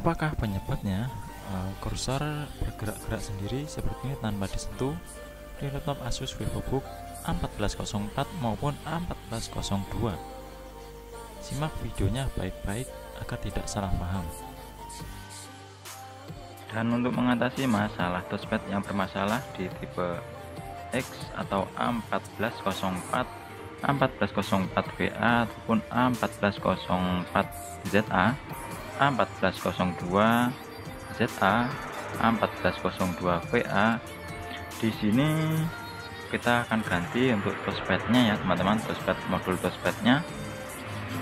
Apakah penyebabnya? Kursor bergerak-gerak sendiri seperti ini tanpa disentuh di laptop Asus VivoBook A1404 maupun A1402. Simak videonya baik-baik agar tidak salah paham. Dan untuk mengatasi masalah touchpad yang bermasalah di tipe X atau A1404, A1404VA ataupun A1404ZA, A1402ZA, A1402VA, di sini kita akan ganti untuk touchpadnya ya teman-teman. Modul touchpadnya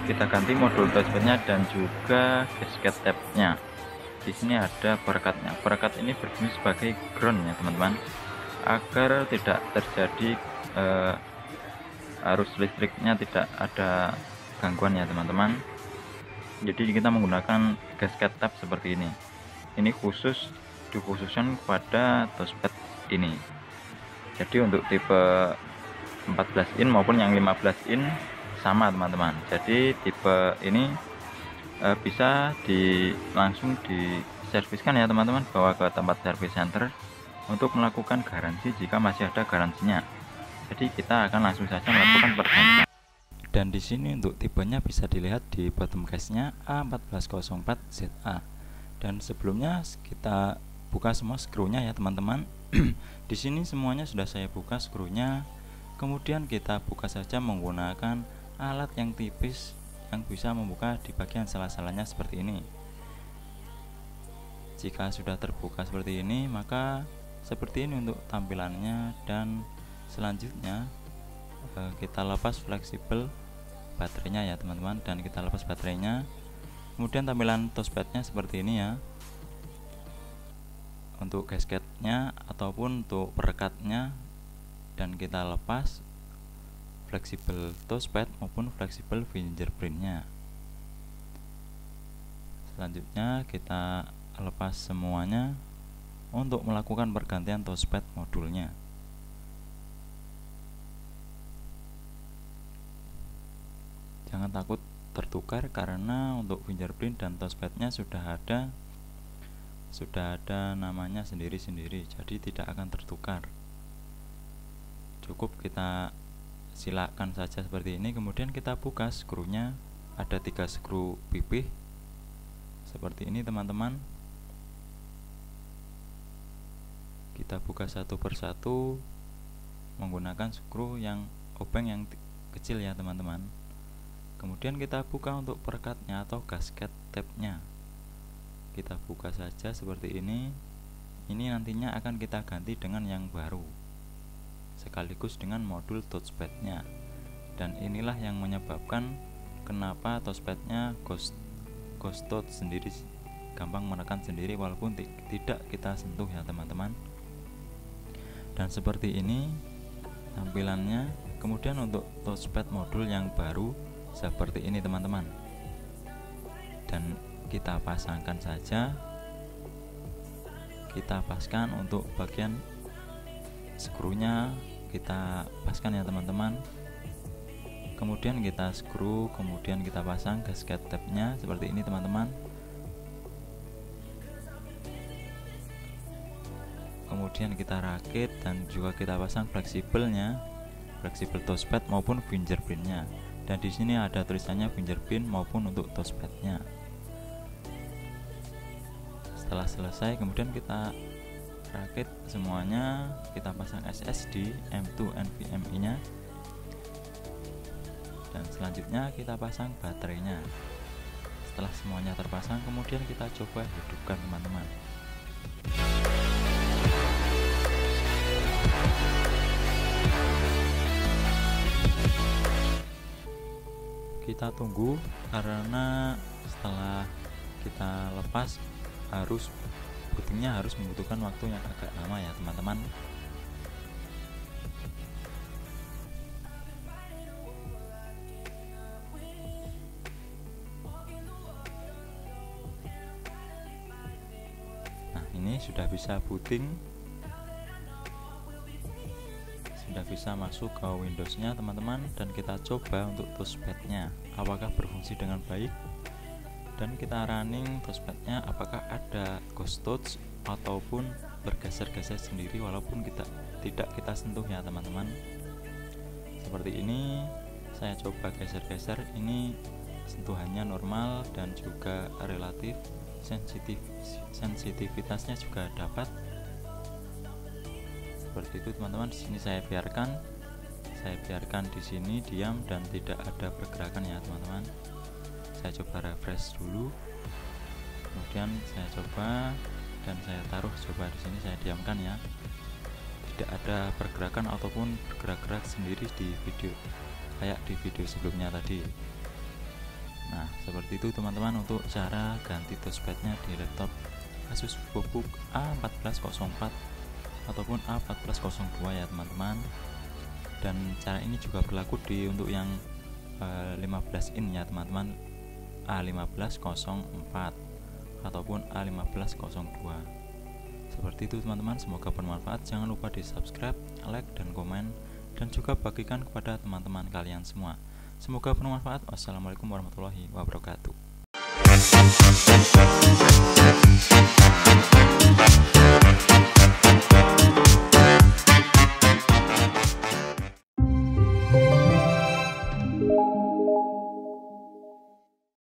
kita ganti, modul touchpadnya dan juga gasket tabnya. Di sini ada perekatnya. Perekat ini berfungsi sebagai ground ya teman-teman, agar tidak terjadi arus listriknya tidak ada gangguan ya teman-teman. Jadi kita menggunakan gasket tab seperti ini. Ini dikhususkan kepada touchpad ini. Jadi untuk tipe 14 in maupun yang 15 in sama teman-teman. Jadi tipe ini bisa langsung diserviskan ya teman-teman, bawa ke tempat service center untuk melakukan garansi jika masih ada garansinya. Jadi kita akan langsung saja melakukan pergantian. Dan di sini untuk tipenya bisa dilihat di bottom case-nya A1404ZA. Dan sebelumnya kita buka semua skrunya ya teman-teman. Di sini semuanya sudah saya buka skrunya. Kemudian kita buka saja menggunakan alat yang tipis yang bisa membuka di bagian sela-selanya seperti ini. Jika sudah terbuka seperti ini, maka seperti ini untuk tampilannya. Dan selanjutnya kita lepas fleksibel baterainya ya teman-teman, dan kita lepas baterainya. Kemudian tampilan touchpadnya seperti ini ya, untuk gasketnya ataupun untuk perekatnya, dan kita lepas fleksibel touchpad maupun fleksibel fingerprintnya. Selanjutnya kita lepas semuanya untuk melakukan pergantian touchpad modulnya. Jangan takut tertukar karena untuk fingerprint dan touchpadnya sudah ada namanya sendiri-sendiri, jadi tidak akan tertukar. Cukup kita silakan saja seperti ini. Kemudian kita buka skrunya, ada 3 skru pipih seperti ini teman-teman. Kita buka satu persatu menggunakan skru yang obeng yang kecil ya teman-teman. Kemudian kita buka untuk perekatnya atau gasket tabnya. Kita buka saja seperti ini. Ini nantinya akan kita ganti dengan yang baru, sekaligus dengan modul touchpadnya. Dan inilah yang menyebabkan kenapa touchpadnya ghost touch sendiri, gampang menekan sendiri walaupun tidak kita sentuh ya teman-teman. Dan seperti ini tampilannya. Kemudian untuk touchpad modul yang baru seperti ini teman-teman, dan kita pasangkan saja. Kita paskan untuk bagian skrunya, kita paskan ya teman-teman. Kemudian kita skru, kemudian kita pasang gasket tabnya seperti ini teman-teman. Kemudian kita rakit dan juga kita pasang fleksibel touchpad maupun fingerprintnya. Dan di sini ada tulisannya fingerprint maupun untuk touchpadnya. Setelah selesai, kemudian kita rakit semuanya, kita pasang SSD M2 NVMe nya, dan selanjutnya kita pasang baterainya. Setelah semuanya terpasang, kemudian kita coba hidupkan teman-teman. Kita tunggu karena setelah kita lepas bootingnya harus membutuhkan waktu yang agak lama ya teman-teman. Nah, ini sudah bisa booting, sudah bisa masuk ke Windows-nya teman-teman. Dan kita coba untuk touchpad-nya apakah berfungsi dengan baik. dan kita running touchpadnya apakah ada ghost touch ataupun bergeser-geser sendiri walaupun tidak kita sentuh ya teman-teman. Seperti ini saya coba geser-geser, ini sentuhannya normal dan juga relatif, sensitivitasnya juga dapat. Seperti itu teman-teman. Di sini saya biarkan di sini diam dan tidak ada pergerakan ya teman-teman. Saya coba refresh dulu, kemudian saya coba dan saya taruh coba di sini, saya diamkan ya. Tidak ada pergerakan ataupun bergerak-gerak sendiri di video kayak di video sebelumnya tadi. Nah, seperti itu teman-teman untuk cara ganti touchpadnya di laptop Asus VivoBook A1404 ataupun A1402 ya teman-teman. Dan cara ini juga berlaku untuk yang 15 in ya teman-teman, A1504 ataupun A1502. Seperti itu teman-teman, semoga bermanfaat. Jangan lupa di subscribe, like, dan komen, dan juga bagikan kepada teman-teman kalian semua. Semoga bermanfaat. Wassalamualaikum warahmatullahi wabarakatuh.